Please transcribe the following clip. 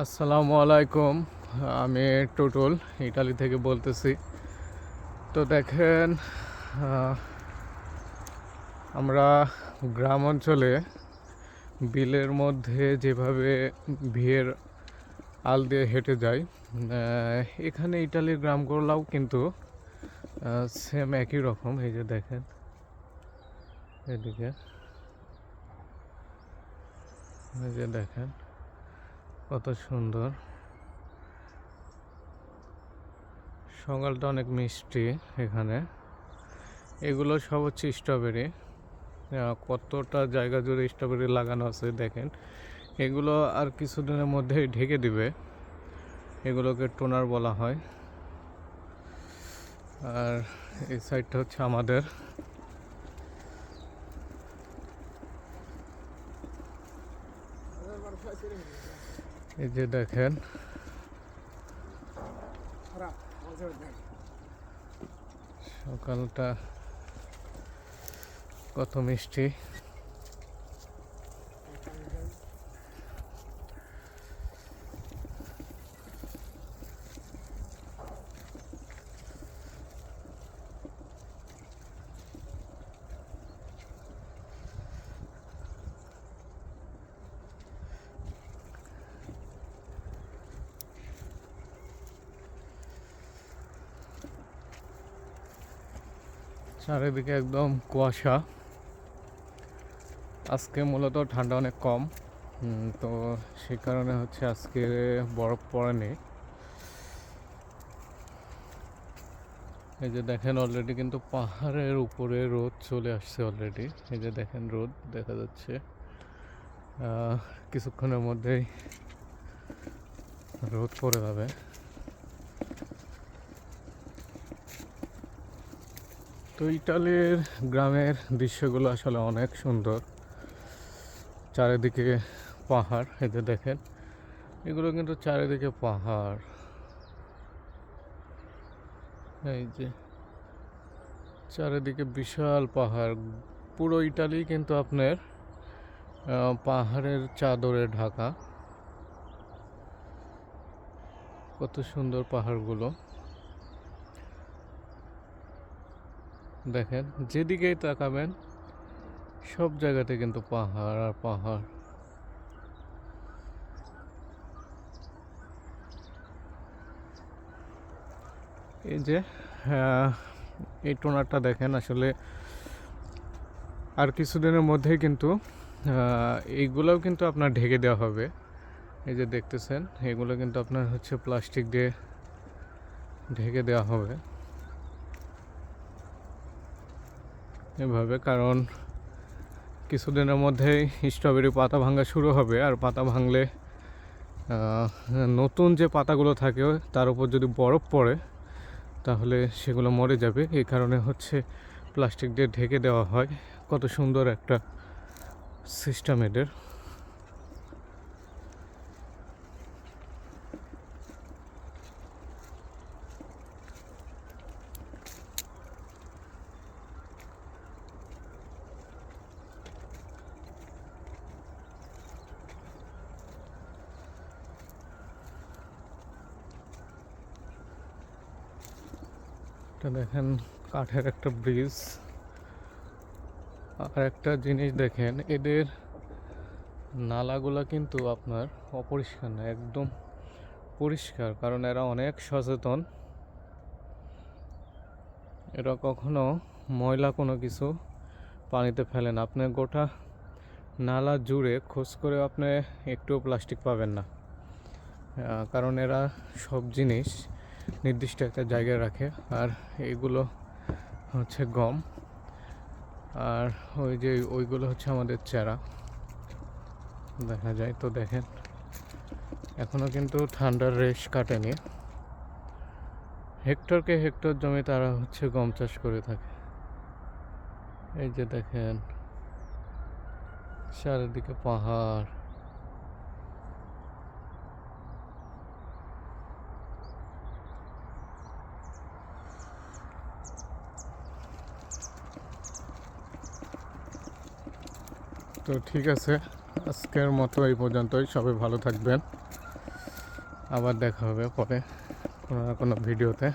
আসসালামু আলাইকুম। আমি টুটুল ইটালি থেকে বলতেছি। তো দেখেন, আহ, আমরা গ্রাম অঞ্চলে বিলের মধ্যে যেভাবে ভিড় আল দিয়ে হেঁটে যাই, এখানে ইটালির গ্রামগুলোও কিন্তু সেম একই রকম। এই যে দেখেন, এদিকে এই যে দেখেন কত সুন্দর। সকালটা অনেক মিষ্টি এখানে। এগুলো সব হচ্ছে স্ট্রবেরি। কতটা জায়গা জুড়ে স্ট্রবেরি লাগানো আছে দেখেন। এগুলো আর কিছুদিনের মধ্যেই ঢেকে দিবে। এগুলোকে টোনার বলা হয়। আর এই সাইডটা হচ্ছে আমাদের। এই যে দেখেন, সকালটা কত মিষ্টি। চারিদিকে একদম কুয়াশা। আজকে মূলত ঠান্ডা অনেক কম, তো সেই কারণে হচ্ছে আজকে বরফ পড়েনি। এই যে দেখেন, অলরেডি কিন্তু পাহাড়ের উপরে রোদ চলে আসছে অলরেডি। এই যে দেখেন, রোদ দেখা যাচ্ছে। কিছুক্ষণের মধ্যেই রোদ পড়ে যাবে। তো ইটালির গ্রামের দৃশ্যগুলো আসলে অনেক সুন্দর। চারিদিকে পাহাড়। এই যে দেখেন, এগুলো কিন্তু চারিদিকে পাহাড়। এই যে চারিদিকে বিশাল পাহাড়। পুরো ইটালি কিন্তু আপনার পাহাড়ের চাদরে ঢাকা। কত সুন্দর পাহাড়গুলো দেখেন। যেদিকেই তাকাবেন সব জায়গাতে কিন্তু পাহাড় আর পাহাড়। এই যে এই টোনারটা দেখেন, আসলে আর কিছুদিনের মধ্যেই কিন্তু এইগুলোও কিন্তু আপনার ঢেকে দেওয়া হবে। এই যে দেখতেছেন, এগুলো কিন্তু আপনার হচ্ছে প্লাস্টিক দিয়ে ঢেকে দেওয়া হবে এভাবে। কারণ কিছুদিনের মধ্যেই স্ট্রবেরি পাতা ভাঙা শুরু হবে। আর পাতা ভাঙলে নতুন যে পাতাগুলো থাকে তার উপর যদি বরফ পড়ে তাহলে সেগুলো মরে যাবে। এই কারণে হচ্ছে প্লাস্টিক দিয়ে ঢেকে দেওয়া হয়। কত সুন্দর একটা সিস্টেম এদের। এটা দেখেন, কাঠের একটা ব্রিজ। আর একটা জিনিস দেখেন, এদের নালাগুলা কিন্তু আপনার অপরিষ্কার না, একদম পরিষ্কার। কারণ এরা অনেক সচেতন। এরা কখনো ময়লা কোনো কিছু পানিতে ফেলে না। আপনি গোটা নালা জুড়ে খোঁজ করে আপনি একটুও প্লাস্টিক পাবেন না। কারণ এরা সব জিনিস নির্দিষ্ট একটা জায়গায় রাখে। আর এইগুলো হচ্ছে গম, আর ওই যে ওইগুলো হচ্ছে আমাদের চারা দেখা যায়। তো দেখেন, এখনও কিন্তু ঠান্ডার রেশ কাটেনি। হেক্টরকে হেক্টর জমি তারা হচ্ছে গম চাষ করে থাকে। এই যে দেখেন, চারিদিকে পাহাড়। তো ঠিক আছে, আজকের মতো এই পর্যন্তই। সবাই ভালো থাকবেন। আবার দেখা হবে পরে কোনো না কোনো ভিডিওতে।